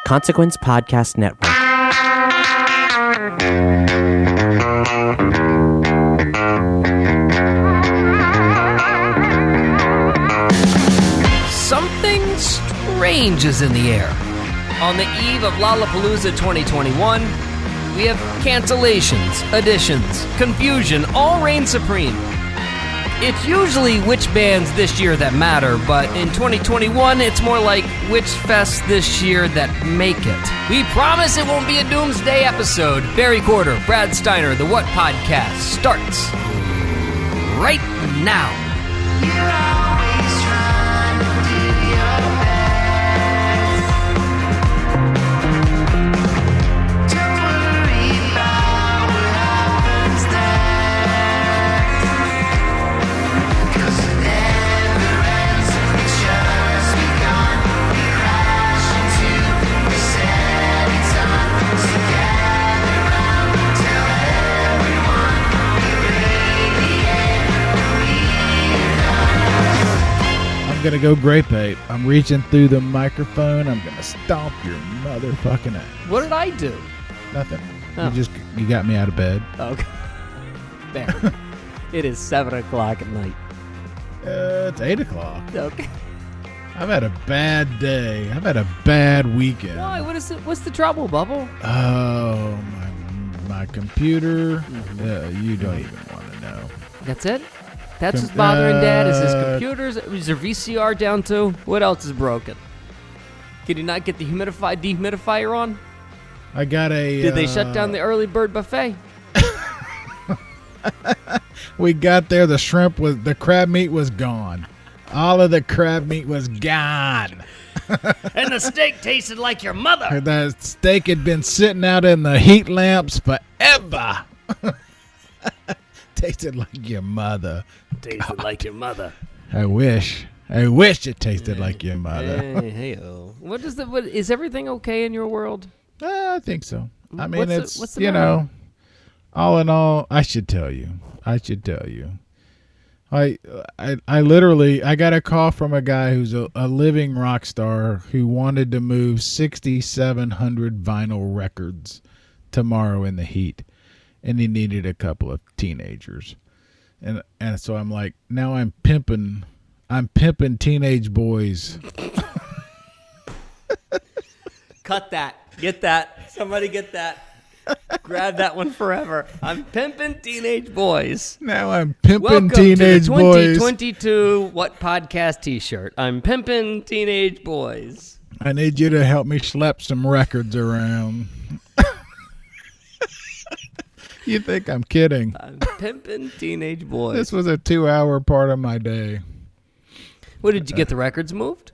Consequence Podcast Network. Something strange is in the air. On the eve of Lollapalooza 2021, we have cancellations, additions, confusion, all reign supreme. It's usually which bands this year that matter, but in 2021, it's more like which fests this year that make it. We promise it won't be a doomsday episode. Barry Corder, Brad Steiner, The What Podcast starts right now. I'm gonna go grape ape. I'm reaching through the microphone. I'm gonna stomp your motherfucking ass. What did I do? Nothing. Oh. You got me out of bed. Okay. There. It is 7 o'clock at night. It's 8 o'clock. Okay. I've had a bad day. I've had a bad weekend. Why? What is it? What's the trouble, Bubble? Oh, my computer. You don't even want to know. That's it? That's what's bothering Dad? Is his computers? Is there VCR down too? What else is broken? Can you not get the dehumidifier on? I got a... Did they shut down the early bird buffet? We got there, the crab meat was gone. All of the crab meat was gone. And the steak tasted like your mother. The steak had been sitting out in the heat lamps forever. Tasted like your mother. Tasted like your mother. I wish it tasted like your mother. Hey-o. What is everything okay in your world? I think so. I mean, what's the you matter? know, all in all, I should tell you. I literally got a call from a guy who's a living rock star who wanted to move 6,700 vinyl records tomorrow in the heat. And he needed a couple of teenagers. And so I'm like, now I'm pimping teenage boys. Cut that. Get that. Somebody get that. Grab that one forever. I'm pimping teenage boys. Now I'm pimping Welcome teenage to the boys. 2022 What Podcast t-shirt. I'm pimping teenage boys. I need you to help me schlep some records around. You think I'm kidding? I'm pimping teenage boys. This was a 2-hour part of my day. What, did you get the records moved?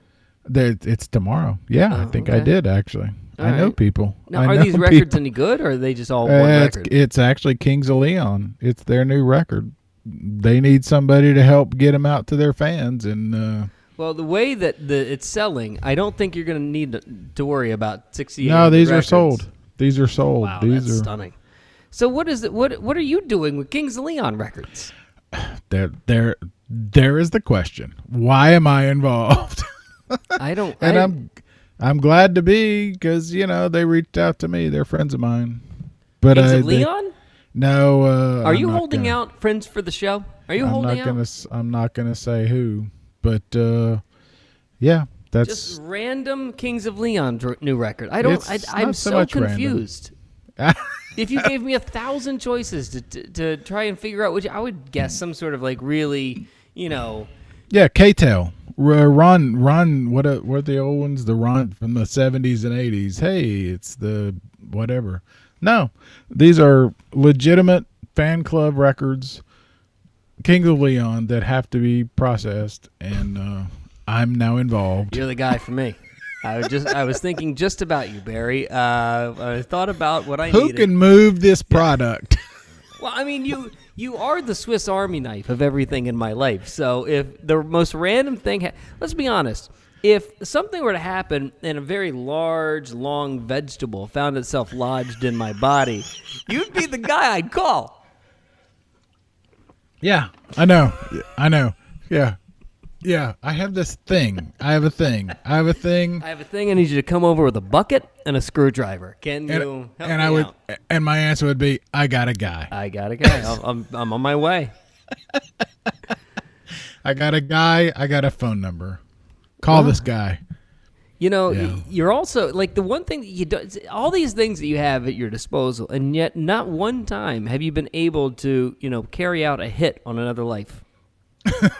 It's tomorrow. Yeah, I think I did, actually. All I know right. people. Now, are these records any good, or are they just all one record? It's actually Kings of Leon. It's their new record. They need somebody to help get them out to their fans. And well, the way that it's selling, I don't think you're going to need to worry about 68. No, these records. are sold. These are sold. Wow, these that's are stunning. So what is it? What are you doing with Kings of Leon records? There is the question. Why am I involved? I don't. And I'm glad to be, because they reached out to me. They're friends of mine. But Kings of Leon? No. Are you holding out friends for the show? Are you holding out? I'm not gonna say who, but yeah, that's just random Kings of Leon new record. I'm so confused. If you gave me 1,000 choices to try and figure out which, I would guess some sort of like really, Yeah, K-Tel. Ron, what are the old ones? The Ron from the 70s and 80s. Hey, it's the whatever. No, these are legitimate fan club records, Kings of Leon, that have to be processed, and I'm now involved. You're the guy for me. I was thinking just about you, Barry. I thought about what I needed. Who can move this product? Well, I mean, you are the Swiss Army knife of everything in my life. So if the most random thing, let's be honest, if something were to happen and a very large, long vegetable found itself lodged in my body, you'd be the guy I'd call. Yeah, I know. Yeah. Yeah, I have this thing. I have a thing. I have a thing. I need you to come over with a bucket and a screwdriver. Can you help me out? And my answer would be, I got a guy. I'm on my way. I got a guy. I got a phone number. Call this guy. You know, you're also like the one thing that you do. All these things that you have at your disposal, and yet not one time have you been able to, carry out a hit on another life. No.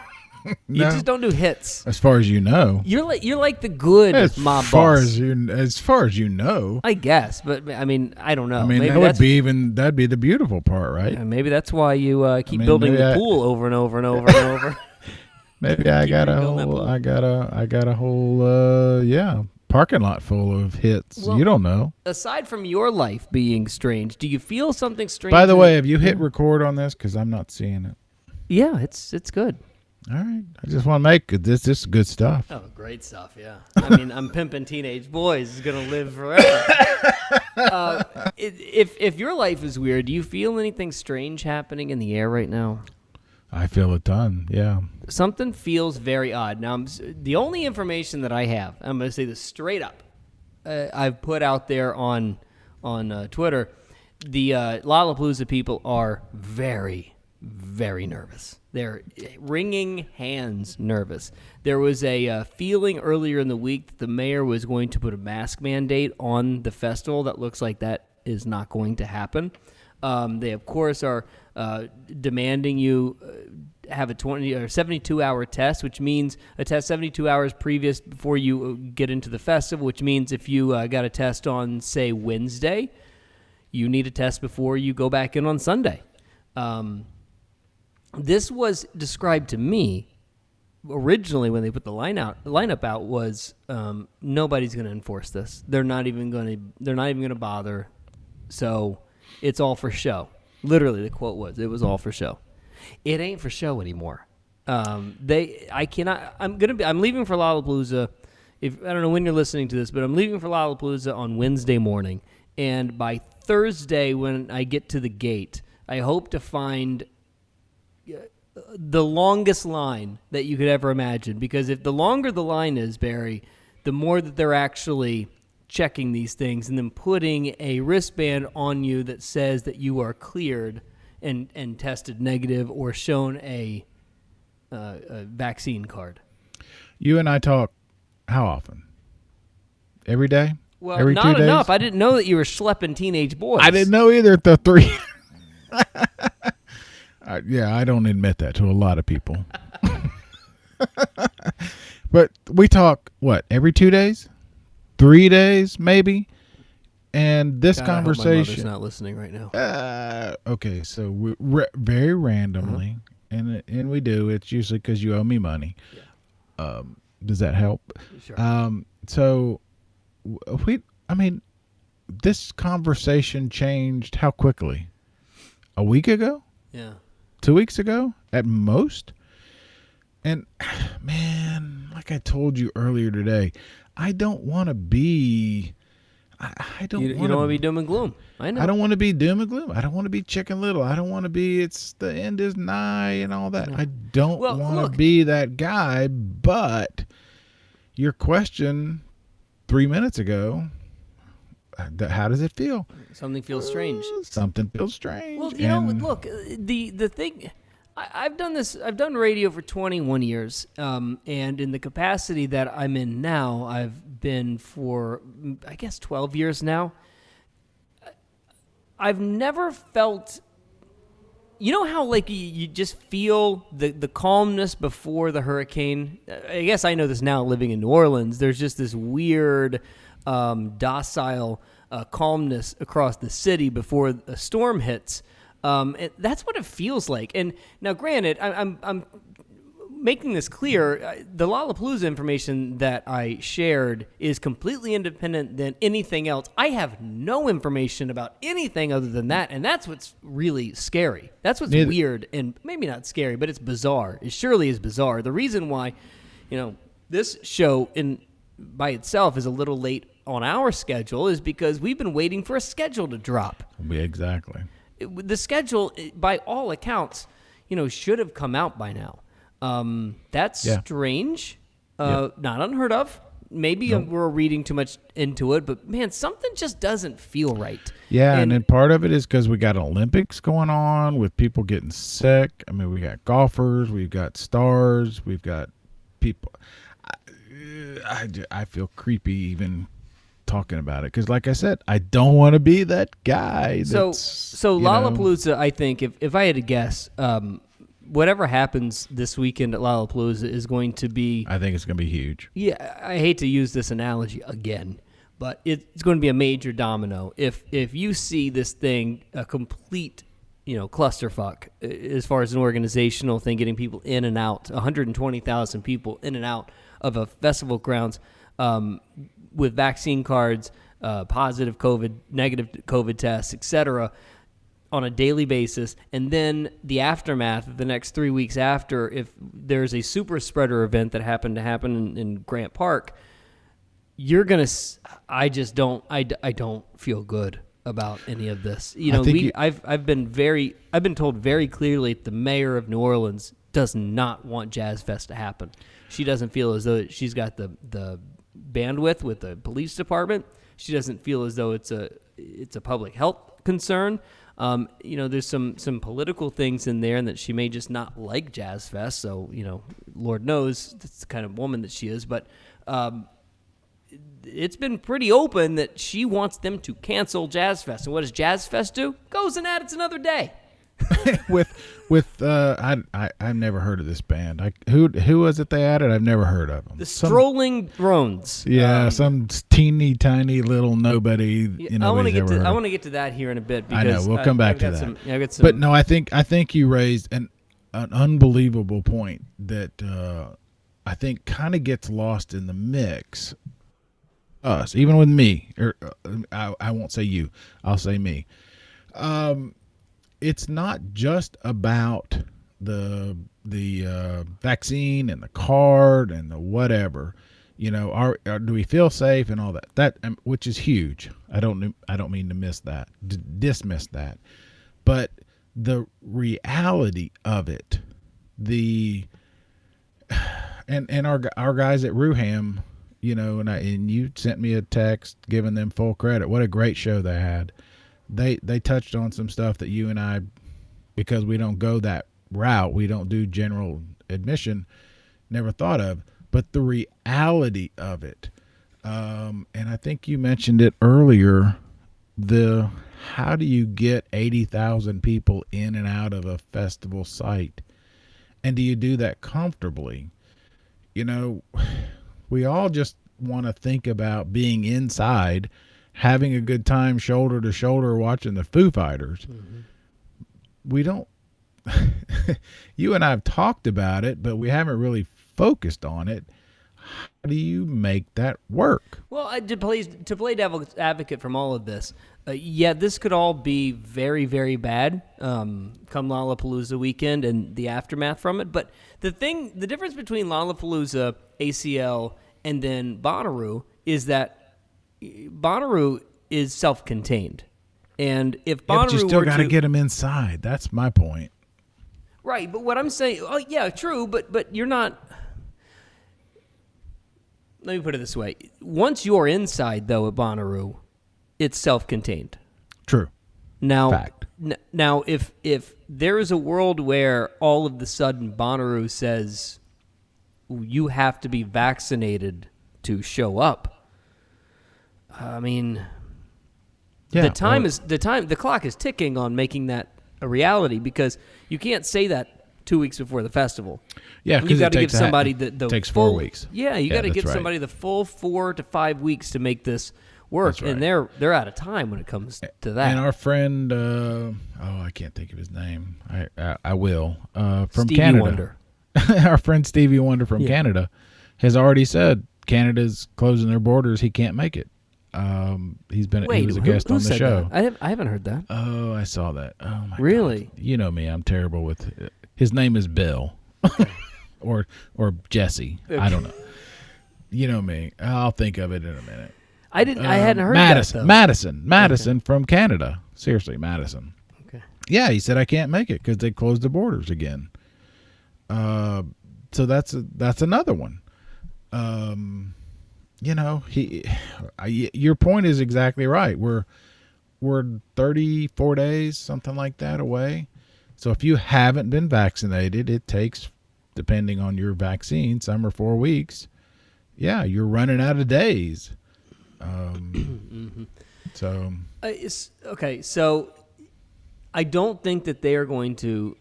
You just don't do hits. As far as you know. You're like the good mob boss. As far as you know. I guess, but I mean, I don't know. I mean, that'd be the beautiful part, right? Maybe that's why you keep building the pool over and over and over and over. Maybe I got a whole parking lot full of hits. Well, you don't know. Aside from your life being strange, do you feel something strange? By the way, have you hit record on this? Because I'm not seeing it. Yeah, it's good. All right. I just want to make it. This is good stuff. Oh, great stuff, yeah. I mean, I'm pimping teenage boys is going to live forever. If your life is weird, do you feel anything strange happening in the air right now? I feel a ton, yeah. Something feels very odd. Now, the only information that I have, I'm going to say this straight up, I've put out there on Twitter, the Lollapalooza people are very, very nervous. They're wringing hands nervous. There was a feeling earlier in the week that the mayor was going to put a mask mandate on the festival. That looks like that is not going to happen. They, of course, are demanding you have a 20 or 72-hour test, which means a test 72 hours previous before you get into the festival, which means if you got a test on, say, Wednesday, you need a test before you go back in on Sunday. This was described to me originally when they put the lineup out was nobody's going to enforce this. They're not even going to bother. So it's all for show. Literally, the quote was, "It was all for show." It ain't for show anymore. I'm leaving for Lollapalooza. I don't know when you're listening to this, but I'm leaving for Lollapalooza on Wednesday morning, and by Thursday when I get to the gate, I hope to find the longest line that you could ever imagine. Because if the longer the line is, Barry, the more that they're actually checking these things and then putting a wristband on you that says that you are cleared and tested negative or shown a vaccine card. You and I talk how often? Every day? Well, every not 2 days? enough. I didn't know that you were schlepping teenage boys. I didn't know either. The three. Yeah, I don't admit that to a lot of people. But we talk, every 2 days? 3 days, maybe? And this conversation. I hope my mother's not listening right now. Okay, so we very randomly, and we do. It's usually because you owe me money. Yeah. Does that help? Sure. So this conversation changed how quickly? A week ago? Yeah. 2 weeks ago at most? And man, like I told you earlier today, I don't want to be. I don't. You don't want to be doom and gloom. I know. I don't want to be doom and gloom. I don't want to be Chicken Little. I don't want to be. The end is nigh and all that. I don't want to be that guy. But your question 3 minutes ago. How does it feel? Something feels strange. Something feels strange. Well, look, the thing. I've done this. I've done radio for 21 years, and in the capacity that I'm in now, I've been for, I guess, 12 years now. I've never felt, you know how like you just feel the calmness before the hurricane? I guess I know this now living in New Orleans. There's just this weird, docile calmness across the city before a storm hits. That's what it feels like. And now, granted, I'm making this clear. The Lollapalooza information that I shared is completely independent than anything else. I have no information about anything other than that, and that's what's really scary. That's what's weird, and maybe not scary, but it's bizarre. It surely is bizarre. The reason why, this show by itself is a little late on our schedule is because we've been waiting for a schedule to drop. Yeah, exactly. The schedule, by all accounts, should have come out by now. That's strange. Not unheard of. Maybe we're reading too much into it, but man, something just doesn't feel right. Yeah, and then part of it is because we got Olympics going on with people getting sick. I mean, we got golfers, we've got stars, we've got people. I feel creepy even talking about it because, like I said, I don't want to be that guy. So Lollapalooza, I think, if I had to guess, whatever happens this weekend at Lollapalooza is going to be... I think it's going to be huge. Yeah, I hate to use this analogy again, but it's going to be a major domino. If you see this thing a complete, clusterfuck as far as an organizational thing, getting people in and out, 120,000 people in and out of a festival grounds with vaccine cards, positive COVID, negative COVID tests, etc., on a daily basis, and then the aftermath of the next 3 weeks after, if there's a super spreader event that happened to happen in Grant Park, I don't feel good about any of this. I've been told very clearly that the mayor of New Orleans does not want Jazz Fest to happen. She doesn't feel as though she's got the bandwidth with the police department. She doesn't feel as though it's a public health concern. There's some political things in there, and that she may just not like Jazz Fest. So, Lord knows that's the kind of woman that she is. But it's been pretty open that she wants them to cancel Jazz Fest. And what does Jazz Fest do? Goes and adds another day. I've never heard of this band. Who was it they added? I've never heard of them. The Strolling Drones. Yeah, some teeny tiny little nobody. I want to get to that here in a bit. Because I know we'll come back to that. I've got some, but no, I think you raised an unbelievable point that I think kind of gets lost in the mix. Us, even with me, or I won't say you. I'll say me. It's not just about the vaccine and the card and the whatever, do we feel safe and all that which is huge. I don't mean to dismiss that, but the reality of it, and our guys at Ruham, and you sent me a text giving them full credit. What a great show they had. They touched on some stuff that you and I, because we don't go that route, we don't do general admission, never thought of. But the reality of it, and I think you mentioned it earlier, how do you get 80,000 people in and out of a festival site? And do you do that comfortably? We all just want to think about being inside, having a good time shoulder to shoulder watching the Foo Fighters. Mm-hmm. We don't you and I have talked about it, but we haven't really focused on it. How do you make that work? Well, to play devil's advocate from all of this, this could all be very, very bad come Lollapalooza weekend and the aftermath from it. But the difference between Lollapalooza, ACL, and then Bonnaroo is that Bonnaroo is self-contained, and if Bonnaroo, but you still got to get them inside. That's my point. Right, but what I'm saying, true, but you're not. Let me put it this way: once you're inside, though, at Bonnaroo, it's self-contained. True. Now, fact. Now, if there is a world where all of the sudden Bonnaroo says you have to be vaccinated to show up. I mean, the clock is ticking on making that a reality, because you can't say that 2 weeks before the festival. Yeah, you got to give somebody the takes full, 4 weeks. Yeah, you got to give somebody the full 4 to 5 weeks to make this work, and they're out of time when it comes to that. And our friend, I can't think of his name. I will from Stevie Canada. Wonder. Our friend Stevie Wonder from Canada has already said Canada's closing their borders. He can't make it. He was a guest on the show. I haven't heard that. Oh, I saw that. Oh my really? God. You know me, I'm terrible with his name is Bill. or Jesse. Okay. I don't know. You know me. I'll think of it in a minute. I hadn't heard Madison, that. Madison from Canada. Seriously, Madison. Okay. Yeah, he said I can't make it because they closed the borders again. So that's another one. Your point is exactly right. We're 34 days, something like that, away. So if you haven't been vaccinated, it takes, depending on your vaccine, some are 4 weeks. Yeah, you're running out of days. So okay. So I don't think that they are going to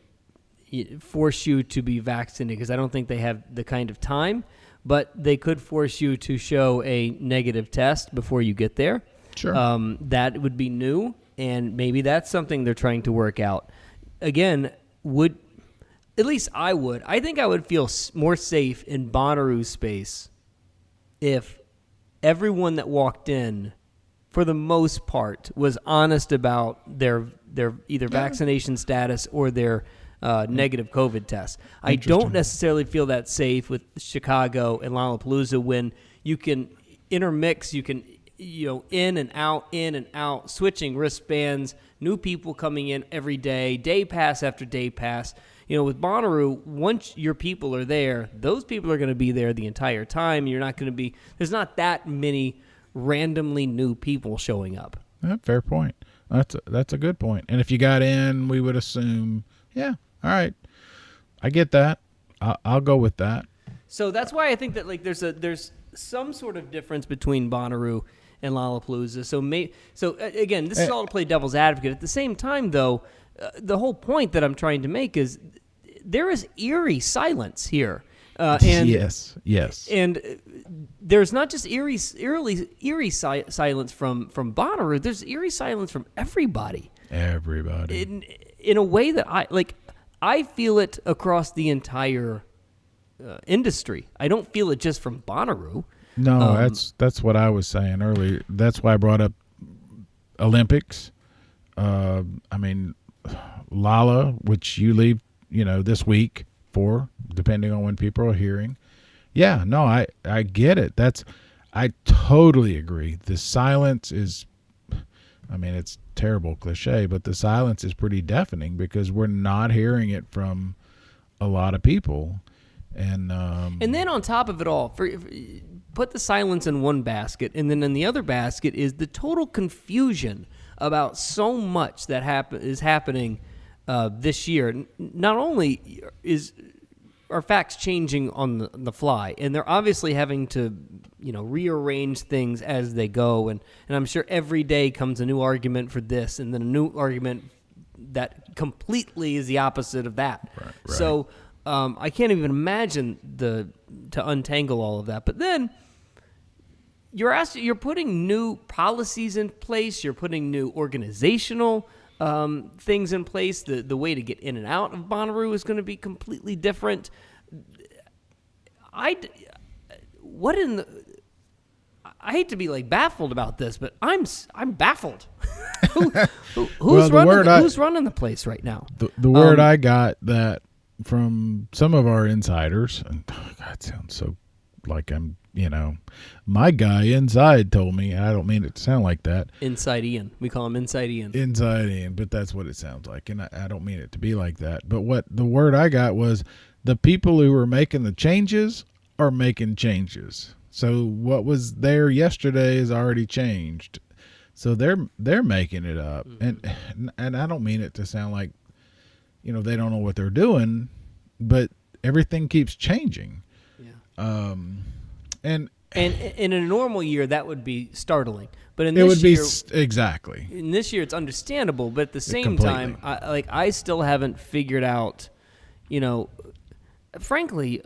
force you to be vaccinated because I don't think they have the kind of time. But they could force you to show a negative test before you get there. Sure. That would be new, and maybe that's something they're trying to work out. Again, at least I would. I think I would feel more safe in Bonnaroo space if everyone that walked in, for the most part, was honest about their either vaccination status or their negative COVID test. I don't necessarily feel that safe with Chicago and Lollapalooza when you can intermix, you can, in and out, switching wristbands, new people coming in every day, day pass after day pass. With Bonnaroo, once your people are there, those people are going to be there the entire time. There's not that many randomly new people showing up. Fair point. That's a good point. And if you got in, we would assume, yeah, all right, I get that. I'll go with that. So that's why I think that there's some sort of difference between Bonnaroo and Lollapalooza. So again, this is all to play devil's advocate. At the same time, though, the whole point that I'm trying to make is there is eerie silence here. And yes. And there's not just eerie silence from Bonnaroo. There's eerie silence from everybody. In a way that I feel it across the entire industry. I don't feel it just from Bonnaroo. No, that's what I was saying earlier. That's why I brought up Olympics. Lala, which you leave, this week for, depending on when people are hearing. Yeah, no, I get it. I totally agree. The silence is, it's terrible cliche, but the silence is pretty deafening because we're not hearing it from a lot of people. And then on top of it all, put the silence in one basket, and then in the other basket is the total confusion about so much that is happening this year. Not only are facts changing on the fly, and they're obviously having to rearrange things as they go, and I'm sure every day comes a new argument for this, and then a new argument that completely is the opposite of that. Right. So I can't even imagine to untangle all of that. But then you're putting new policies in place. You're putting new organizational things in place. The way to get in and out of Bonnaroo is going to be completely different. I hate to be baffled about this, but I'm baffled. Who's running the place right now? The word I got that from some of our insiders, and God, it sounds so like I'm, my guy inside told me, and I don't mean it to sound like that. Inside Ian. We call him Inside Ian. Inside Ian, but that's what it sounds like, and I don't mean it to be like that. But what the word I got was the people who are making the changes are making changes. So what was there yesterday is already changed. So they're making it up, and I don't mean it to sound like, they don't know what they're doing, but everything keeps changing. Yeah. And in a normal year that would be startling, but in this it would year, be exactly. In this year, it's understandable, but at the same time, I still haven't figured out. Frankly,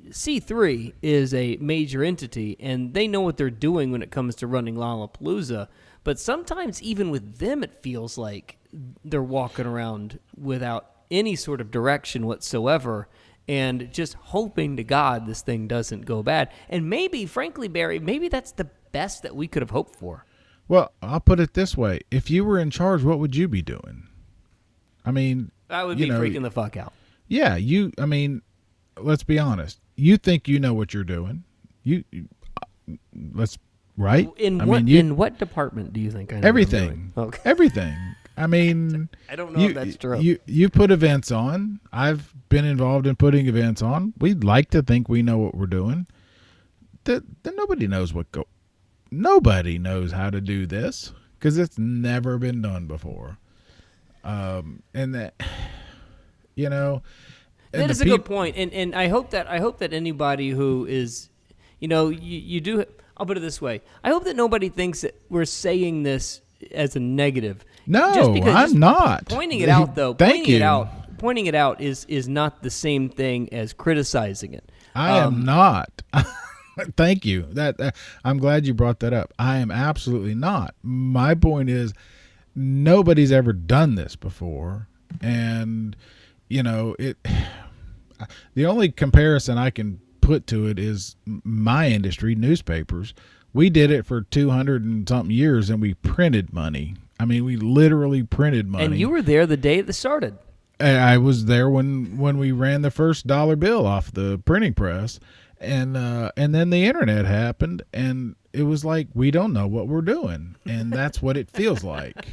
C3 is a major entity, and they know what they're doing when it comes to running Lollapalooza. But sometimes, even with them, it feels like they're walking around without any sort of direction whatsoever, and just hoping to God this thing doesn't go bad. And maybe, frankly, Barry, maybe that's the best that we could have hoped for. Well, I'll put it this way. If you were in charge, what would you be doing? I would be freaking the fuck out. Yeah, let's be honest. You think you know what you're doing. Right? In what department do you think I know everything? Okay. Everything. I mean, I don't know if that's true. You put events on. I've been involved in putting events on. We'd like to think we know what we're doing. That nobody knows nobody knows how to do this because it's never been done before. And that, that is a good point. And I hope that anybody who is, you do. I'll put it this way. I hope that nobody thinks that we're saying this as a negative. No, I'm not. Pointing it out, though. Thank you. Pointing it out is not the same thing as criticizing it. I am not. Thank you. I'm glad you brought that up. I am absolutely not. My point is, nobody's ever done this before, and the only comparison I can put to it is my industry, newspapers. We did it for 200 and something years, and we printed money. I mean, we literally printed money. And you were there the day it started. I was there when we ran the first dollar bill off the printing press, and then the internet happened, and it was like we don't know what we're doing, and that's what it feels like.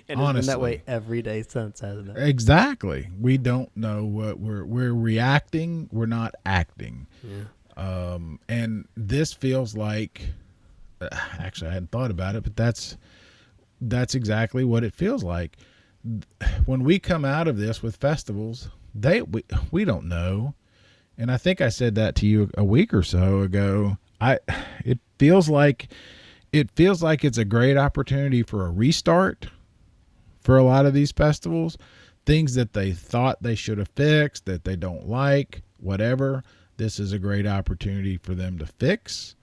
And it's been that way every day since, hasn't it? Exactly. We don't know what we're reacting. We're not acting. Yeah. And this feels like, actually, I hadn't thought about it, but that's exactly what it feels like. When we come out of this with festivals, we don't know. And I think I said that to you a week or so ago. It feels like it's a great opportunity for a restart for a lot of these festivals. Things that they thought they should have fixed, that they don't like, whatever. This is a great opportunity for them to fix.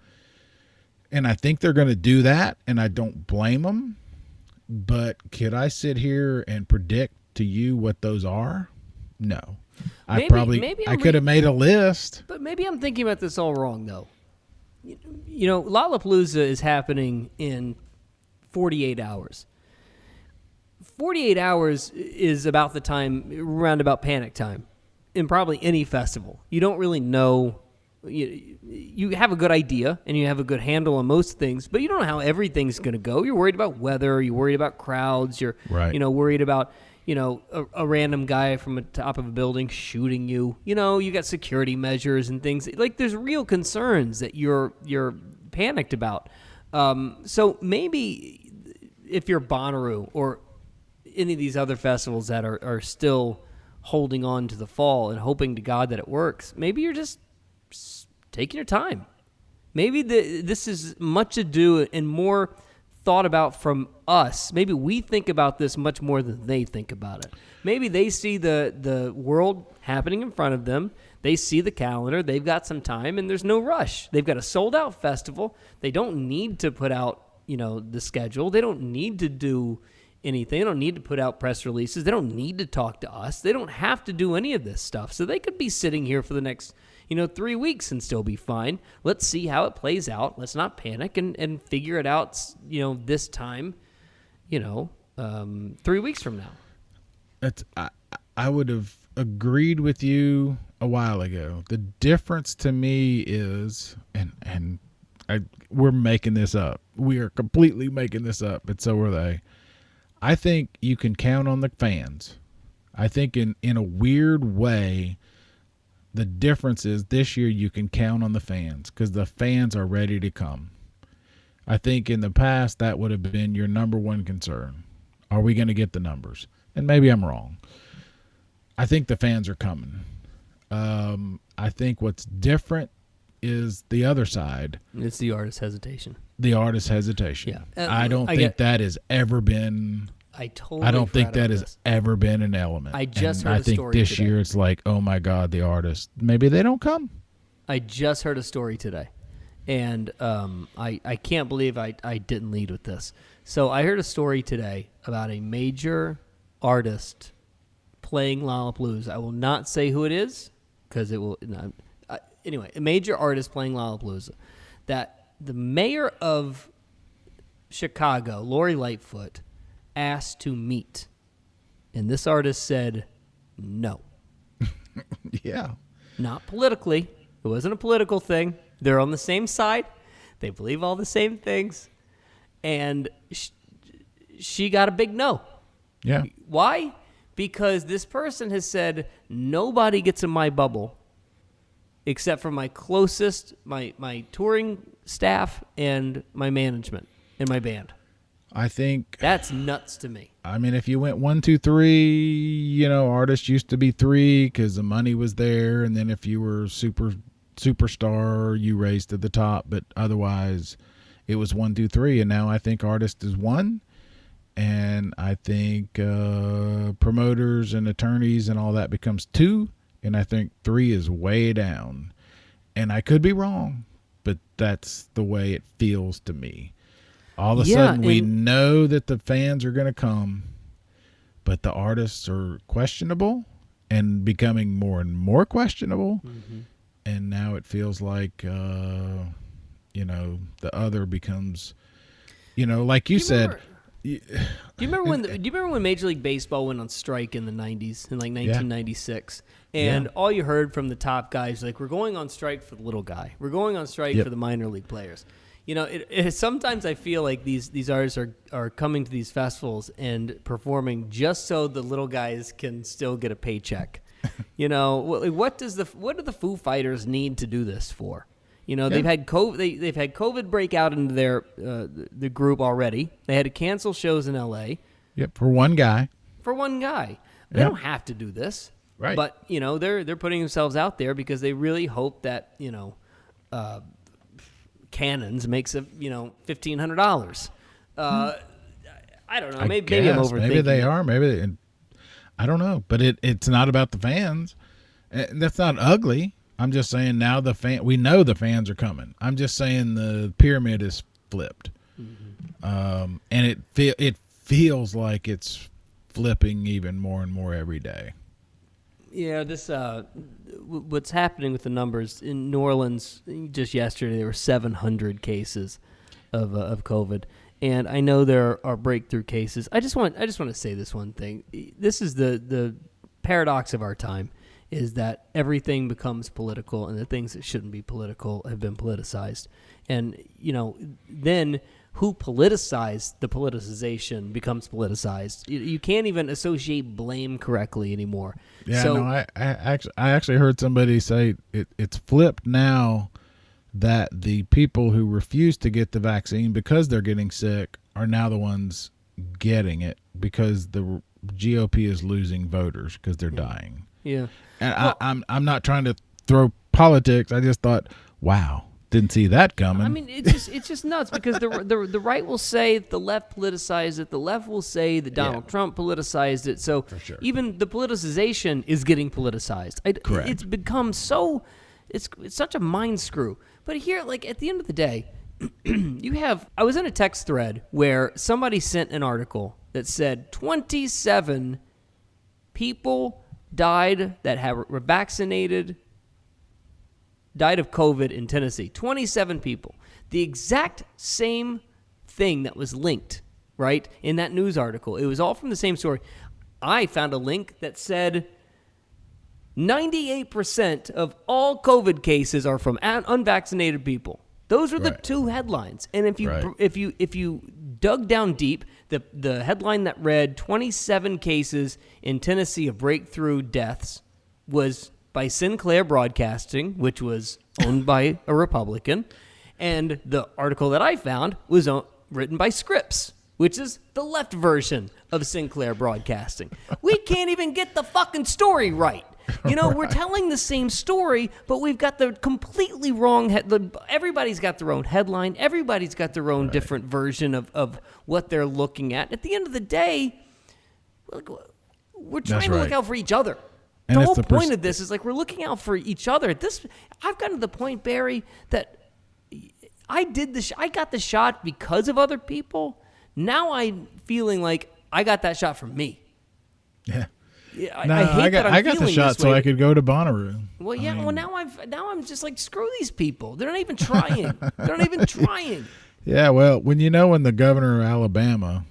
And I think they're going to do that, and I don't blame them. But could I sit here and predict to you what those are? No. I could have made a list. But maybe I'm thinking about this all wrong, though. Lollapalooza is happening in 48 hours. 48 hours is about the time, around about panic time, in probably any festival. You don't really know. You have a good idea, and you have a good handle on most things, but you don't know how everything's going to go. You're worried about weather. You're worried about crowds. You're worried about a random guy from the top of a building shooting you. You got security measures and things. Like, there's real concerns that you're panicked about. So maybe if you're Bonnaroo or any of these other festivals that are still holding on to the fall and hoping to God that it works, maybe you're just taking your time. Maybe this is much ado and more thought about from us. Maybe we think about this much more than they think about it. Maybe they see the world happening in front of them. They see the calendar. They've got some time, and there's no rush. They've got a sold-out festival. They don't need to put out, the schedule. They don't need to do anything. They don't need to put out press releases. They don't need to talk to us. They don't have to do any of this stuff. So they could be sitting here for the next 3 weeks and still be fine. Let's see how it plays out. Let's not panic and figure it out, this time, 3 weeks from now. I would have agreed with you a while ago. The difference to me is, we're making this up. We are completely making this up, but so are they. I think you can count on the fans. I think in a weird way, the difference is this year you can count on the fans because the fans are ready to come. I think in the past that would have been your number one concern. Are we going to get the numbers? And maybe I'm wrong. I think the fans are coming. I think what's different is the other side. It's the artist hesitation. The artist hesitation. Yeah. I don't think that has ever been. I don't think that has ever been an element. I just heard a story I think this year it's like, oh my God, the artists. Maybe they don't come. I just heard a story today, and I can't believe I didn't lead with this. So I heard a story today about a major artist playing Lollapalooza. I will not say who it is because it will. Anyway, a major artist playing Lollapalooza. That the mayor of Chicago, Lori Lightfoot, asked to meet, and this artist said no. Yeah. Not politically. It wasn't a political thing. They're on the same side. They believe all the same things. And she got a big no. Yeah. Why? Because this person has said nobody gets in my bubble except for my closest, my touring staff and my management and my band. I think That's nuts to me. I mean, if you went 1, 2, 3, artists used to be 3 because the money was there, and then if you were superstar, you raised to the top. But otherwise, it was 1, 2, 3, and now I think artist is 1, and I think promoters and attorneys and all that becomes 2, and I think 3 is way down. And I could be wrong, but that's the way it feels to me. All of a sudden, we know that the fans are going to come, but the artists are questionable and becoming more and more questionable. Mm-hmm. And now it feels like, the other becomes, like you said. Do you remember when Major League Baseball went on strike in the 90s, in like 1996? And all you heard from the top guys, like, we're going on strike for the little guy. We're going on strike for the minor league players. Sometimes I feel like these artists are coming to these festivals and performing just so the little guys can still get a paycheck. What do the Foo Fighters need to do this for? They've had COVID. They've had COVID break out into their the group already. They had to cancel shows in L.A. Yep, for one guy. They don't have to do this, right? But they're putting themselves out there because they really hope that Cannons makes $1,500. I don't know. Maybe I'm overthinking. Maybe they are. Maybe I don't know. But it's not about the fans. That's not ugly. I'm just saying now we know the fans are coming. I'm just saying the pyramid is flipped, and it feels like it's flipping even more and more every day. Yeah, this what's happening with the numbers in New Orleans? Just yesterday, there were 700 cases of COVID, and I know there are breakthrough cases. I just want to say this one thing. This is the paradox of our time, is that everything becomes political, and the things that shouldn't be political have been politicized, and then who politicized the politicization becomes politicized. You can't even associate blame correctly anymore. Yeah, I actually heard somebody say it's flipped now, that the people who refuse to get the vaccine because they're getting sick are now the ones getting it because the GOP is losing voters because they're dying. Yeah, and I'm not trying to throw politics. I just thought, wow. Didn't see that coming. I mean, it's just nuts because the right will say the left politicized it. The left will say that Donald Trump politicized it. So even the politicization is getting politicized. Correct. It's become so it's such a mind screw. But here, like at the end of the day, I was in a text thread where somebody sent an article that said 27 people died that were vaccinated. Died of COVID in Tennessee. 27 people. The exact same thing that was linked, right, in that news article. It was all from the same story. I found a link that said 98% of all COVID cases are from unvaccinated people. Those are the two headlines. And if you dug down deep, the headline that read 27 cases in Tennessee of breakthrough deaths was by Sinclair Broadcasting, which was owned by a Republican, and the article that I found was written by Scripps, which is the left version of Sinclair Broadcasting. We can't even get the fucking story right. We're telling the same story, but we've got the completely wrong everybody's got their own headline. Everybody's got their own different version of what they're looking at. At the end of the day, we're trying to look out for each other. And the whole point of this is like we're looking out for each other. I've gotten to the point, Barry, that I got the shot because of other people. Now I'm feeling like I got that shot from me. Yeah. I got the shot so I could go to Bonnaroo. Well, yeah. Now I'm just like, screw these people. They're not even trying. Yeah. Well, when the governor of Alabama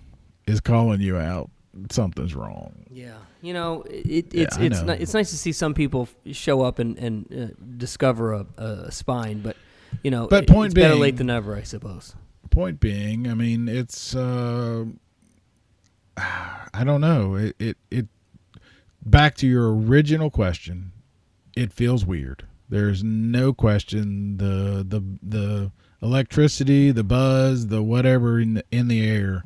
is calling you out, something's wrong. Yeah. It's nice to see some people show up and discover a spine, but it's better late than never, I suppose. Point being, I mean, it's I don't know. It back to your original question. It feels weird. There's no question. The electricity, the buzz, the whatever in the air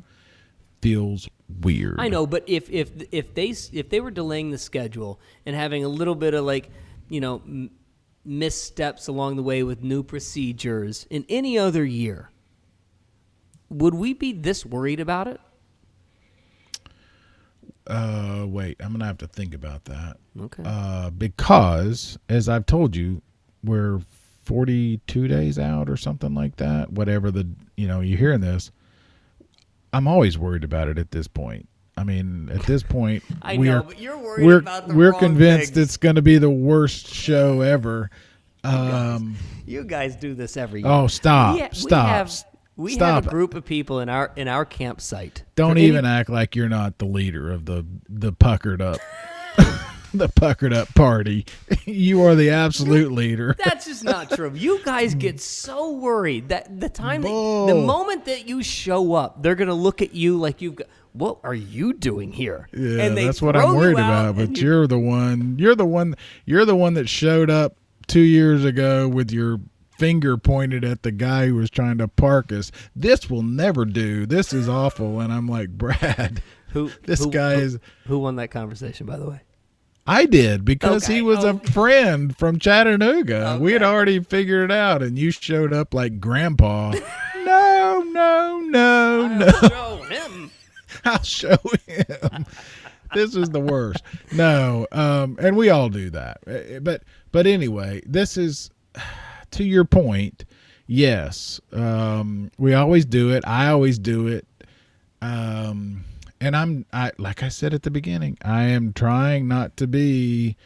feels weird. I know, but if they were delaying the schedule and having a little bit of like, missteps along the way with new procedures in any other year, would we be this worried about it? Wait, I'm gonna have to think about that. Okay. Because as I've told you, we're 42 days out or something like that. Whatever you're hearing this. I'm always worried about it at this point. I mean, at this point, but you're worried about the we're wrong convinced things. it's going to be the worst show ever. You guys do this every year. Oh, stop! We Stop. have a group of people in our campsite. Don't even act like you're not the leader of the puckered up the puckered up party. You are the absolute leader. That's just not true. You guys get so worried that the moment that you show up, they're gonna look at you like you've got. What are you doing here? Yeah, and that's what I'm worried about. But you're the one that showed up 2 years ago with your finger pointed at the guy who was trying to park us. This will never do. This is awful. And I'm like, Brad, who won that conversation, by the way? I did, because he was a friend from Chattanooga. Okay. We had already figured it out, and you showed up like grandpa. No. I'll show him. I'll show him. This is the worst. No, and we all do that. But anyway, this is, to your point, yes. We always do it. I always do it. And I like I said at the beginning, I am trying not to be,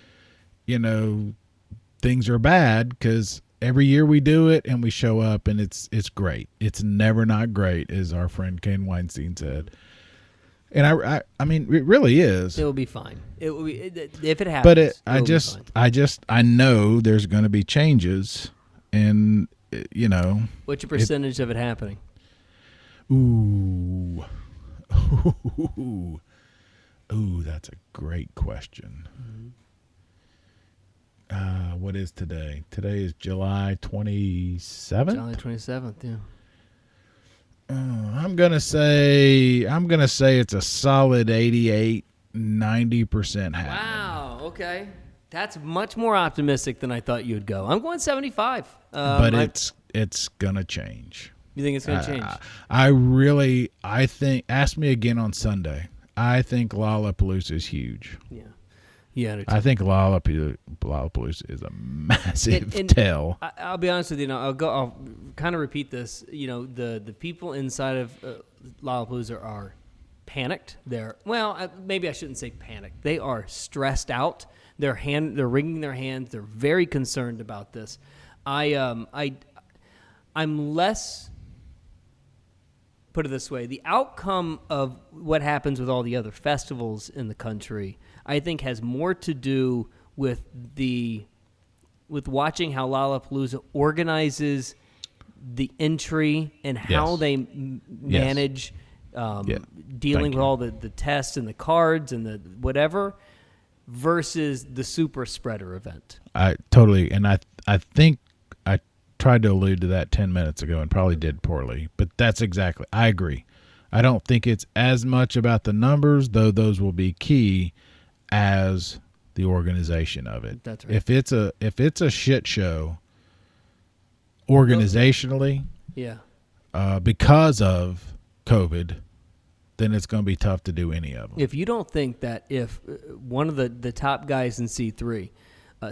things are bad, because every year we do it and we show up and it's great. It's never not great, as our friend Ken Weinstein said. And I mean, it really is. It will be fine. It will be, if it happens. But I know there's going to be changes, and What's your percentage of it happening? Ooh, that's a great question. What is today? Today is July 27th. July 27th. Yeah. I'm gonna say it's a solid 88, 90% happening. Wow. Okay. That's much more optimistic than I thought you'd go. I'm going 75. But it's gonna change. You think it's going to change? I think. Ask me again on Sunday. I think Lollapalooza is huge. Yeah. Yeah. I think Lollapalooza is a massive tell. I'll be honest with you. I'll kind of repeat this. The people inside of Lollapalooza are panicked. Maybe I shouldn't say panicked. They are stressed out. They're wringing their hands. They're very concerned about this. I'm less. Put it this way: the outcome of what happens with all the other festivals in the country, I think, has more to do with watching how Lollapalooza organizes the entry and how they manage dealing with all the tests and the cards and the whatever, versus the super spreader event. I totally, and I think I tried to allude to that 10 minutes ago and probably did poorly, but that's exactly, I agree. I don't think it's as much about the numbers, though those will be key, as the organization of it. That's right. If it's a shit show organizationally, because of COVID, then it's going to be tough to do any of them. If you don't think that if one of the top guys in C3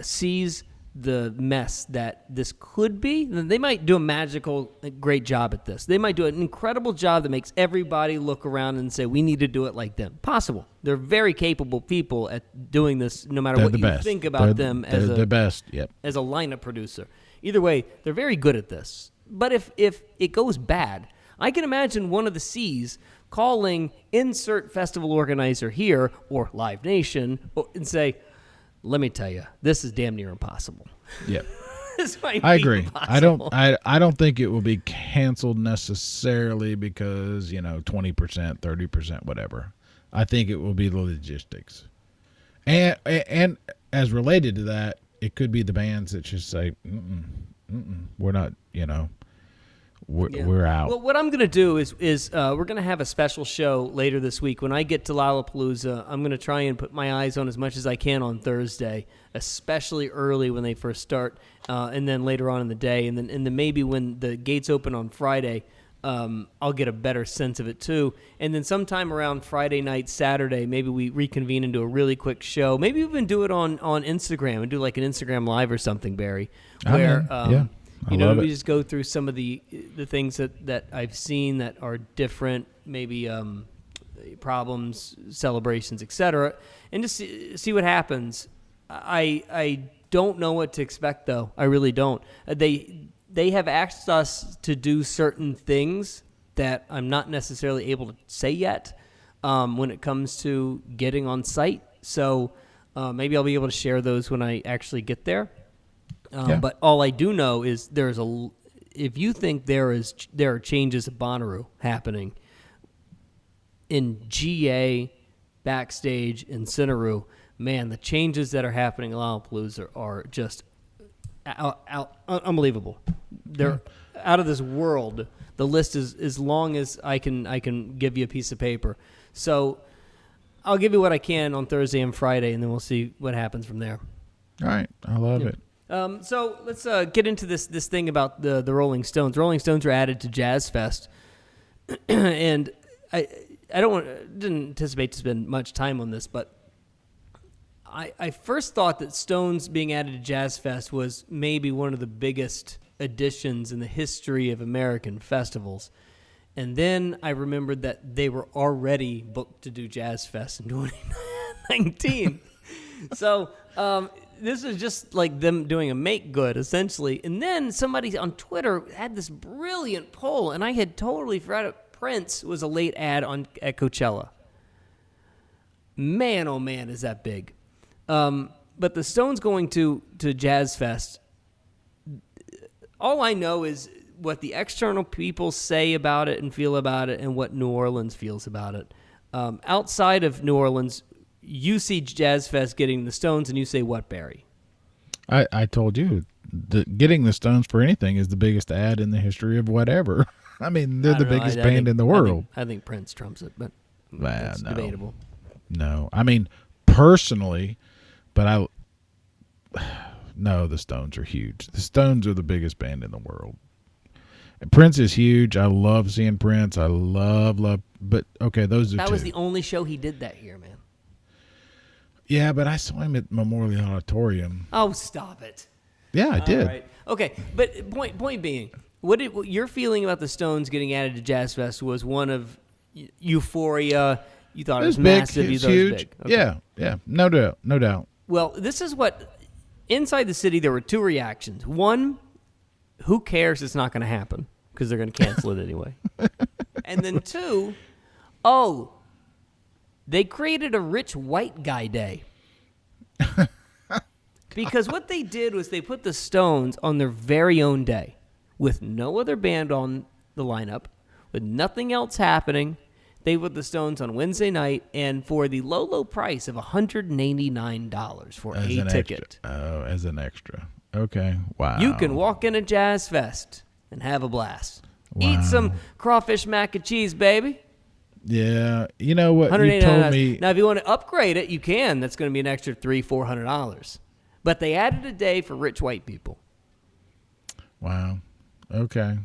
sees the mess that this could be, then they might do a great job at this. They might do an incredible job that makes everybody look around and say, we need to do it like them. Possible. They're very capable people at doing this, no matter what you think about them as the best. Yep. As a lineup producer. Either way, they're very good at this. But if it goes bad, I can imagine one of the C's calling insert festival organizer here or Live Nation and say, let me tell you, this is damn near impossible. Yeah. I agree. Impossible. I don't think it will be canceled necessarily because, 20%, 30%, whatever. I think it will be the logistics. And as related to that, it could be the bands that just say, we're not, we're out. Well, what I'm going to do is we're going to have a special show later this week. When I get to Lollapalooza, I'm going to try and put my eyes on as much as I can on Thursday, especially early when they first start, and then later on in the day, and then maybe when the gates open on Friday, I'll get a better sense of it too. And then sometime around Friday night, Saturday, maybe we reconvene and do a really quick show. Maybe even do it on Instagram and do like an Instagram live or something, Barry, where we just go through some of the things that I've seen that are different, maybe problems, celebrations, etc., and just see what happens. I don't know what to expect though. I really don't. They have asked us to do certain things that I'm not necessarily able to say yet when it comes to getting on site. So maybe I'll be able to share those when I actually get there. But all I do know is if you think there are changes at Bonnaroo happening in GA, backstage, and Cinnaru, man, the changes that are happening at Lollapalooza are just unbelievable. They're out of this world. The list is as long as I can give you a piece of paper. So I'll give you what I can on Thursday and Friday, and then we'll see what happens from there. All right. I love it. So let's get into this thing about the Rolling Stones. Rolling Stones were added to Jazz Fest, and I didn't anticipate to spend much time on this, but I first thought that Stones being added to Jazz Fest was maybe one of the biggest additions in the history of American festivals. And then I remembered that they were already booked to do Jazz Fest in 2019. So this is just like them doing a make good, essentially. And then somebody on Twitter had this brilliant poll, and I had totally forgot it. Prince was a late ad at Coachella. Man, oh man, is that big. But the Stones going to Jazz Fest, all I know is what the external people say about it and feel about it and what New Orleans feels about it. Outside of New Orleans, you see Jazz Fest getting the Stones, and you say what, Barry? I told you, getting the Stones for anything is the biggest ad in the history of whatever. I mean, they're the biggest band in the world. I think Prince trumps it, but that's debatable. No, I mean, personally, but no, the Stones are huge. The Stones are the biggest band in the world. And Prince is huge. I love seeing Prince. I love, but okay, those are That two. was the only show he did that year, man. Yeah, but I saw him at Memorial Auditorium. Oh, stop it. Yeah, I did. All right. Okay, but point being, what your feeling about the Stones getting added to Jazz Fest was one of euphoria. You thought it was big. massive. You It's thought it was huge. big. Okay. Yeah, no doubt. Well, this is what inside the city there were two reactions. One, who cares? It's not going to happen because they're going to cancel it anyway. And then two, they created a rich white guy day. Because what they did was they put the Stones on their very own day with no other band on the lineup, with nothing else happening. They put the Stones on Wednesday night, and for the low price of $189 for a ticket. As an extra. Okay, wow. You can walk in a Jazz Fest and have a blast. Wow. Eat some crawfish mac and cheese, baby. Yeah, you know what you told me. Now, if you want to upgrade it, you can. That's going to be an extra $300-$400. But they added a day for rich white people. Wow. Okay.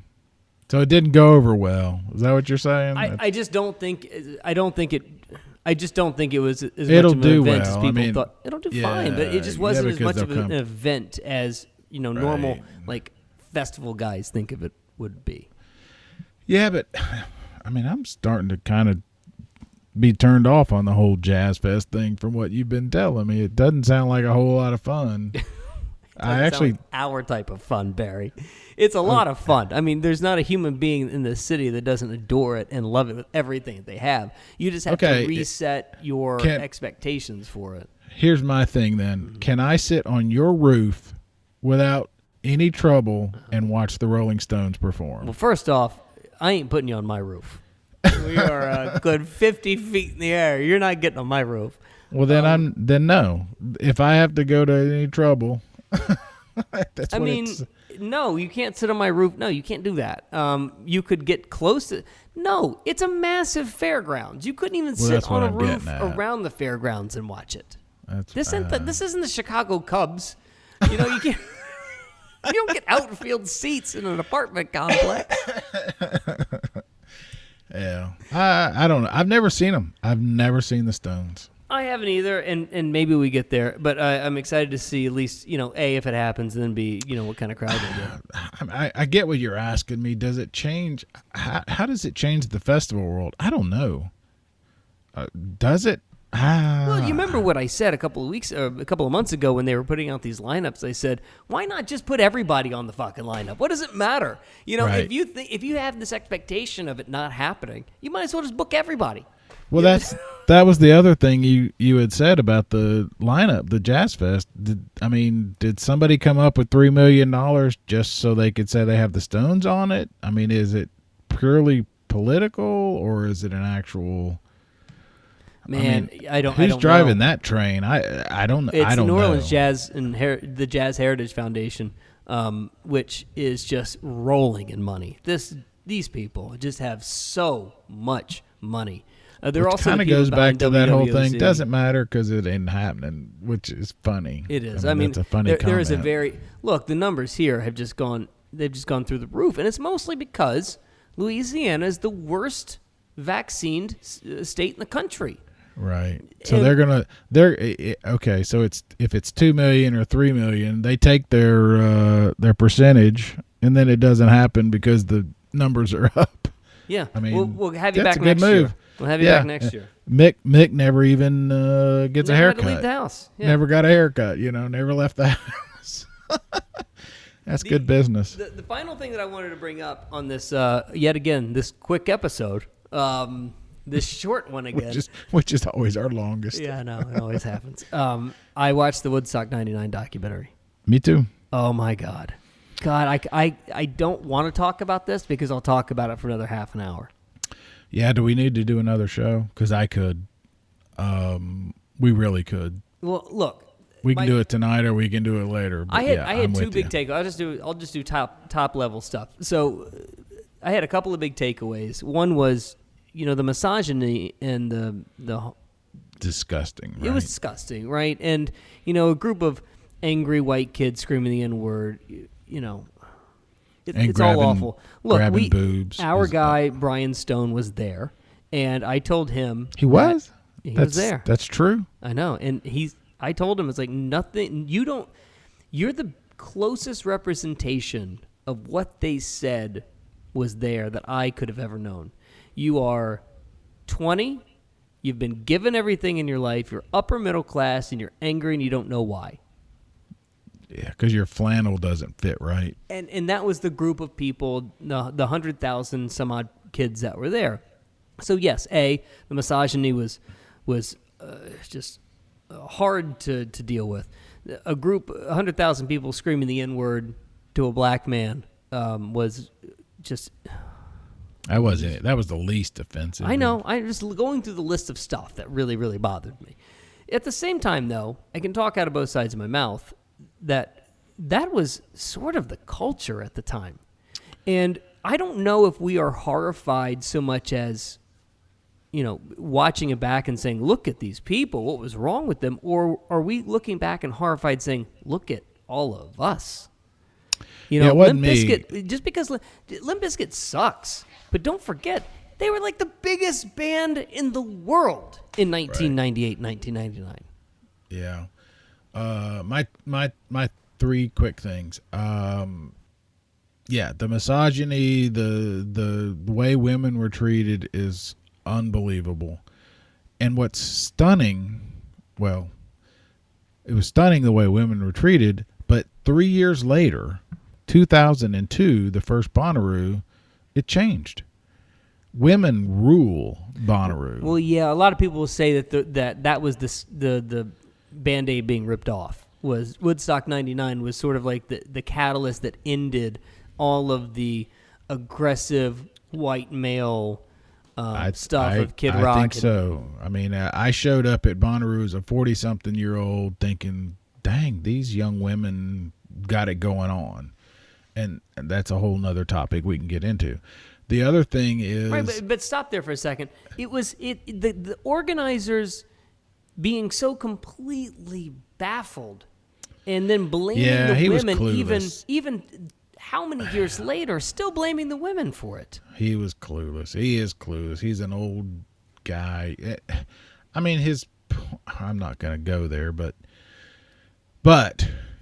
So it didn't go over well. Is that what you're saying? I just don't think. I just don't think it was as much It'll of an do event well. as people thought. It'll do fine, but it just wasn't as much of an event as normal like festival guys think of it would be. Yeah, but I mean, I'm starting to kind of be turned off on the whole Jazz Fest thing from what you've been telling me. It doesn't sound like a whole lot of fun. I actually like our type of fun, Barry. It's a lot of fun. I mean, there's not a human being in the city that doesn't adore it and love it with everything that they have. You just have to reset your expectations for it. Here's my thing then. Can I sit on your roof without any trouble and watch the Rolling Stones perform? Well, first off, I ain't putting you on my roof. We are a good 50 feet in the air. You're not getting on my roof. Well, then no. If I have to go to any trouble, that's I what mean, no, you can't sit on my roof. No, you can't do that. You could get close to. No, it's a massive fairgrounds. You couldn't even sit that's on what a I'm roof getting at. around the fairgrounds and watch it. This This isn't the Chicago Cubs. You know, you can't. You don't get outfield seats in an apartment complex. Yeah, I don't know. I've never seen them. I've never seen the Stones. I haven't either, and maybe we get there. But I'm excited to see at least, A, if it happens, and then B, what kind of crowd they get. I get what you're asking me. Does it change? How does it change the festival world? I don't know. Does it? Well, you remember what I said a couple of months ago when they were putting out these lineups. I said, "Why not just put everybody on the fucking lineup? What does it matter? Right. If you have this expectation of it not happening, you might as well just book everybody." Well, that was the other thing you had said about the lineup, the Jazz Fest. Did somebody come up with $3 million just so they could say they have the Stones on it? I mean, is it purely political or is it an actual? Man, I don't. Who's driving that train? I don't. It's I don't New Orleans know. Jazz and the Jazz Heritage Foundation, which is just rolling in money. These people just have so much money. They're Which also kind of the people goes back behind to that whole thing. WWOC. Doesn't matter because it ain't happening, which is funny. It is. That's a funny there is a comment. look. The numbers here have just gone. They've just gone through the roof, and it's mostly because Louisiana is the worst vaccinated state in the country. Right. So okay. So if it's 2 million or 3 million, they take their percentage, and then it doesn't happen because the numbers are up. Yeah. I mean, we'll have you that's back a good next move. year. We'll have you back next year. Mick never even gets a Never had to haircut. leave the house. Yeah. Never got a haircut. Never left the house. That's good business. The final thing that I wanted to bring up on this, yet again, this quick episode, this short one again. Which is always our longest. Yeah, I know. It always happens. I watched the Woodstock 99 documentary. Me too. Oh, my God. I don't want to talk about this because I'll talk about it for another half an hour. Yeah, do we need to do another show? Because I could. We really could. Well, look. We can do it tonight or we can do it later. But I had two big takeaways. I'll just do top level stuff. So I had a couple of big takeaways. One was, the misogyny and the disgusting. Right? It was disgusting, right? And a group of angry white kids screaming the N-word. It's all awful. Look, boobs. Our guy Brian Stone was there, and I told him he was. He was there. That's true. I know, and I told him, it's like, nothing. You're the closest representation of what they said was there that I could have ever known. You are 20. You've been given everything in your life. You're upper middle class, and you're angry, and you don't know why. Yeah, because your flannel doesn't fit right. And that was the group of people, the 100,000 some odd kids that were there. So yes, the misogyny was just hard to deal with. A group, 100,000 people screaming the N-word to a black man was just. That wasn't it. That was the least offensive. I know. I'm just going through the list of stuff that really, really bothered me. At the same time, though, I can talk out of both sides of my mouth. That was sort of the culture at the time. And I don't know if we are horrified so much as, watching it back and saying, look at these people, what was wrong with them? Or are we looking back and horrified saying, look at all of us? It wasn't Limp Bizkit, just because Limp Bizkit sucks, but don't forget, they were like the biggest band in the world in 1998, 1999. Yeah. My three quick things. The misogyny, the way women were treated is unbelievable. And what's stunning, well, it was stunning the way women were treated, but 3 years later, 2002, the first Bonnaroo, it changed. Women rule Bonnaroo. Well, yeah, a lot of people will say that was the Band-Aid being ripped off. Was Woodstock 99 was sort of like the catalyst that ended all of the aggressive white male stuff of Kid Rock. I think so. I mean, I showed up at Bonnaroo as a 40-something-year-old thinking, dang, these young women got it going on. And that's a whole nother topic we can get into. The other thing is... Right, but stop there for a second. It was the organizers being so completely baffled and then blaming the women, even how many years later, still blaming the women for it. He was clueless. He is clueless. He's an old guy. I mean, I'm not going to go there, but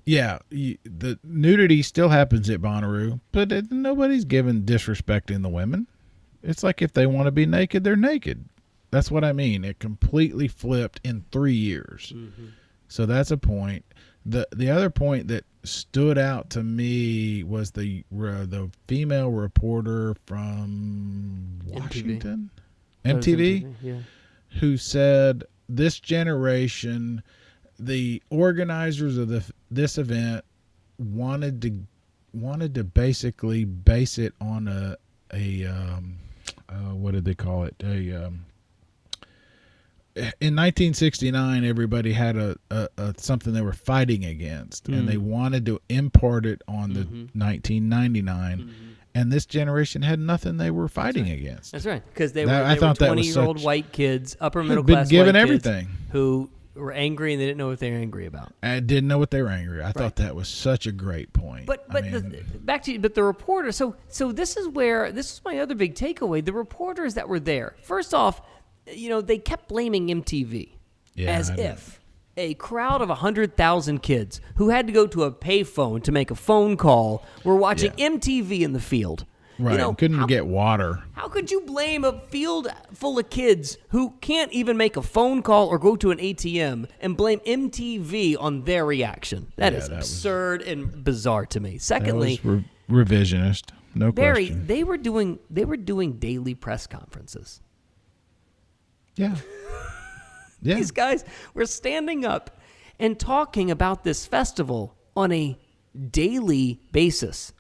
yeah, the nudity still happens at Bonnaroo, but nobody's disrespecting the women. It's like if they want to be naked, they're naked. That's what I mean. It completely flipped in 3 years. Mm-hmm. So that's a point. The other point that stood out to me was the female reporter from Washington, MTV, yeah, who said this generation, the organizers of this event wanted to basically base it on a what did they call it? In 1969, everybody had a something they were fighting against, and they wanted to import it on the 1999. And this generation had nothing they were fighting against. That's right, because they were 20-year-old white kids, upper middle class given white everything. Kids who were angry and they didn't know what they were angry about. I didn't know what they were angry. I thought that was such a great point. But the reporter. So this is my other big takeaway. The reporters that were there. First off, they kept blaming MTV as if a crowd of 100,000 kids who had to go to a payphone to make a phone call were watching MTV in the field. Right, couldn't get water. How could you blame a field full of kids who can't even make a phone call or go to an ATM and blame MTV on their reaction? That is absurd and bizarre to me. Secondly, that was revisionist, no Barry, question. they were doing daily press conferences. Yeah. These guys were standing up and talking about this festival on a daily basis,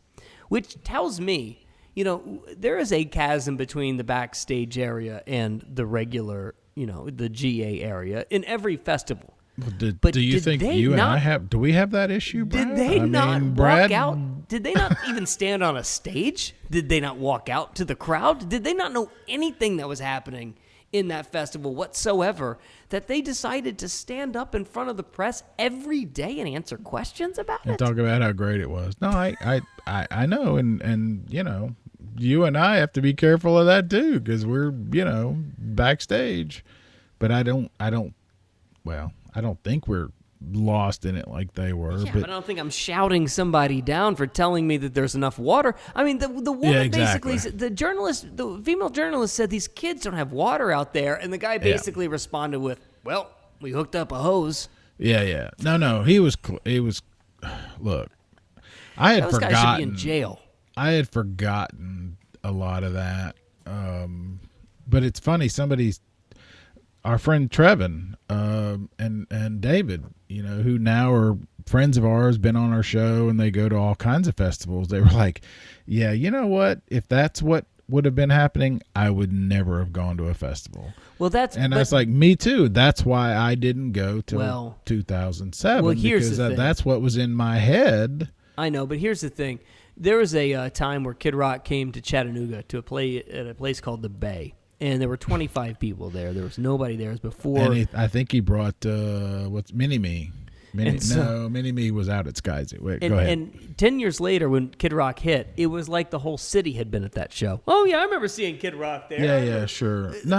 which tells me, there is a chasm between the backstage area and the regular, the GA area in every festival. Do you think you and I have? Do we have that issue, Brad? Did they not walk out? Did they not even stand on a stage? Did they not walk out to the crowd? Did they not know anything that was happening in that festival whatsoever, that they decided to stand up in front of the press every day and answer questions about it? And talk about how great it was. No, I know, and you and I have to be careful of that too, because we're backstage. But I don't think we're lost in it like they were. Yeah, but I don't think I'm shouting somebody down for telling me that there's enough water. I mean, the woman basically, the female journalist said these kids don't have water out there, and the guy basically responded with, "Well, we hooked up a hose." Yeah. No, he was. Look, I had Those forgotten. guys should be in jail. I had forgotten a lot of that, but it's funny. Our friend Trevin and David, who now are friends of ours, been on our show, and they go to all kinds of festivals. They were like, yeah, you know what? If that's what would have been happening, I would never have gone to a festival. Well, I was like, me too. That's why I didn't go till 2007, because that's what was in my head. I know, but here's the thing. There was a time where Kid Rock came to Chattanooga to play at a place called the Bay. And there were 25 people there. There was nobody there as before. And I think he brought Mini-Me. Mini-Me was out at Skies. Go ahead. And 10 years later, when Kid Rock hit, it was like the whole city had been at that show. Oh, yeah, I remember seeing Kid Rock there. Yeah, sure. No,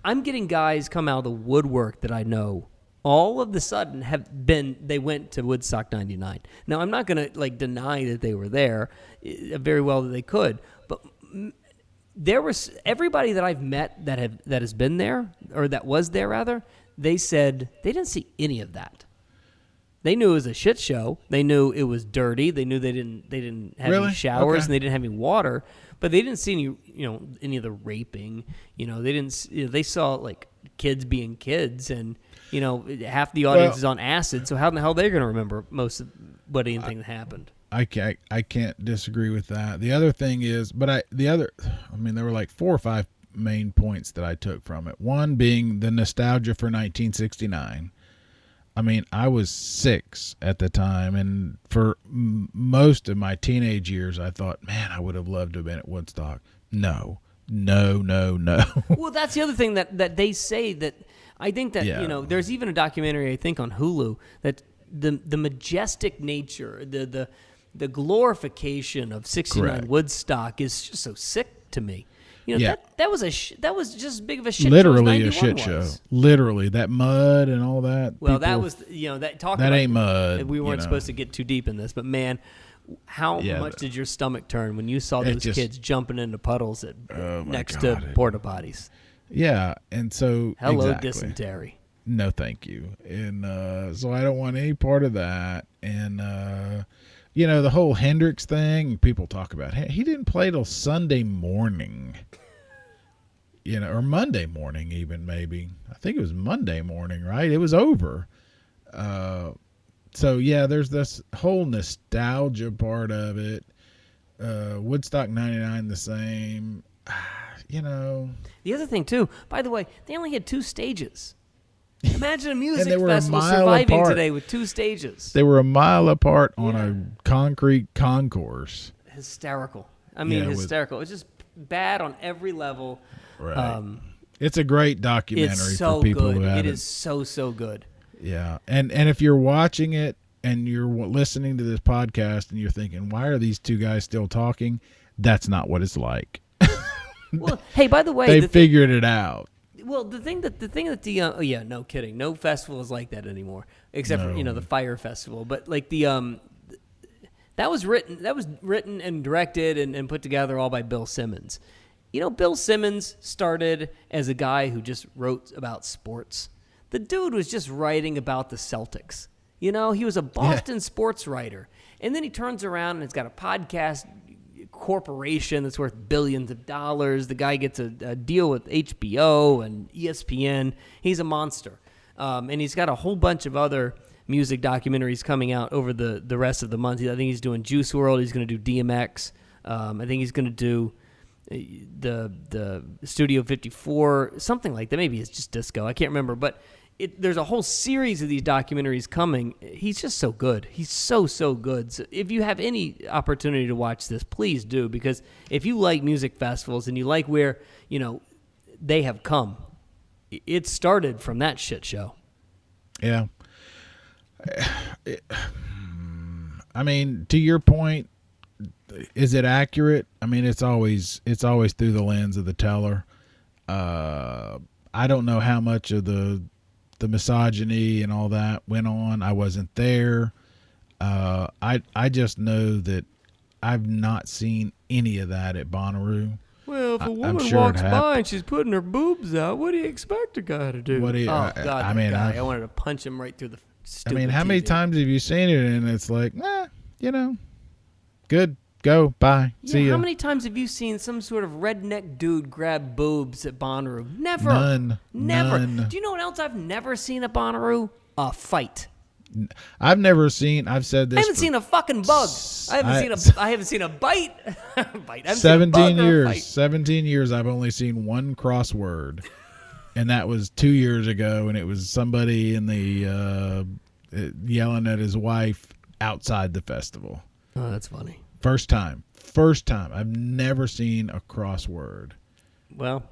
I'm getting guys come out of the woodwork that I know. All of the sudden they went to Woodstock 99. Now, I'm not going to deny that they were there. Very well that they could. But there was everybody that I've met that has been there, or that was there rather, they said they didn't see any of that. They knew it was a shit show. They knew it was dirty. They knew they didn't have any showers, and they didn't have any water. But they didn't see any of the raping. They didn't. They saw kids being kids, and half the audience is on acid. So how in the hell are they going to remember most of anything that happened? I can't disagree with that. The other thing is, there were 4 or 5 main points that I took from it. One being the nostalgia for 1969. I mean, I was 6 at the time, and for most of my teenage years, I thought, man, I would have loved to have been at Woodstock. No. Well, that's the other thing that they say that I think that, Yeah. there's even a documentary, I think, on Hulu that the majestic nature, the glorification of 69 Correct. Woodstock is just so sick to me. Yeah. That was just as big of a shit Literally show a as 91 shit show. was. Literally, that mud and all that. Well, that people- was, talking that about, ain't mud. We weren't supposed to get too deep in this, but man, how much did your stomach turn when you saw those just- kids jumping into puddles Oh, my next God. to porta potties? Yeah, and so Hello, exactly. dysentery. No, thank you. And so I don't want any part of that. And the whole Hendrix thing. People talk about he didn't play till Sunday morning. Or Monday morning, even maybe. I think it was Monday morning, right? It was over. So yeah, there's this whole nostalgia part of it. Woodstock '99, the same. The other thing too, by the way, they only had 2 stages. Imagine a music they were a festival mile surviving apart. today with 2 stages. They were a mile apart on a concrete concourse. Hysterical. I mean, Yeah, hysterical. It's just bad on every level. Right. It's a great documentary It's so for people good. who haven't. It is so good. Yeah, and if you're watching it and you're listening to this podcast and you're thinking, why are these 2 guys still talking? That's not what it's like. Well, hey, by the way, They figured it out. well, the thing that no kidding, no festival is like that anymore, except for the Fire Festival. But like that was written and directed and put together all by Bill Simmons. Bill Simmons started as a guy who just wrote about sports. The dude was just writing about the Celtics. He was a Boston sports writer, and then he turns around and has got a podcast corporation that's worth billions of dollars. The guy gets a deal with HBO and ESPN. He's a monster. And he's got a whole bunch of other music documentaries coming out over the rest of the month. I think he's doing Juice WRLD. He's going to do DMX. I think he's going to do the Studio 54, something like that. Maybe it's just disco. I can't remember. But there's a whole series of these documentaries coming. He's just so good. He's so good. So if you have any opportunity to watch this, please do, because if you like music festivals and you like where, they have come, it started from that shit show. Yeah. I mean, to your point, is it accurate? I mean, it's always through the lens of the teller. I don't know how much of the misogyny and all that went on. I wasn't there. I just know that I've not seen any of that at Bonnaroo. Well, if a woman sure it walks happened. by and she's putting her boobs out, what do you expect a guy to do? What do you- oh, God, I that mean, guy. I wanted to punch him right through the stupid I mean, how many TV. times have you seen it and it's like, good, go, bye, Yeah, see ya. how many times have you seen some sort of redneck dude grab boobs at Bonnaroo? Never. None. Never. None. Do you know what else I've never seen at Bonnaroo? A fight. I've said this. I haven't seen a fucking bug. I haven't seen a bite. I haven't seen a bug 17 or a years. fight. 17 years. I've only seen one crossword, and that was 2 years ago. And it was somebody in the yelling at his wife outside the festival. Oh, that's funny. First time. I've never seen a crossword. Well,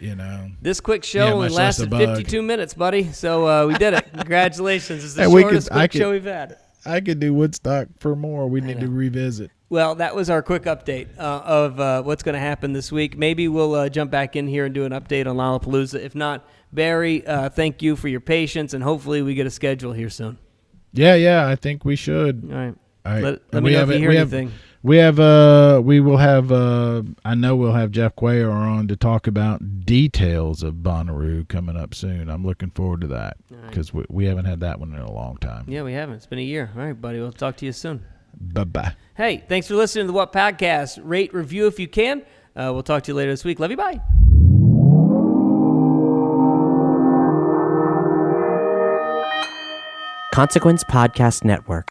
Yeah, this quick show only much less a lasted bug. 52 minutes, buddy. So we did it. Congratulations. It's the Hey, we shortest could- I quick could- show we've had. I could do Woodstock for more. We need to know. revisit. Well, that was our quick update of what's going to happen this week. Maybe we'll jump back in here and do an update on Lollapalooza. If not, Barry, thank you for your patience, and hopefully we get a schedule here soon. Yeah. I think we should. All right. All right. Let me know if you hear anything. We will have, I know we'll have Jeff Quayer on to talk about details of Bonnaroo coming up soon. I'm looking forward to that because we haven't had that one in a long time. Yeah, we haven't. It's been a year. All right, buddy. We'll talk to you soon. Bye-bye. Hey, thanks for listening to the What Podcast. Rate, review if you can. We'll talk to you later this week. Love you. Bye. Consequence Podcast Network.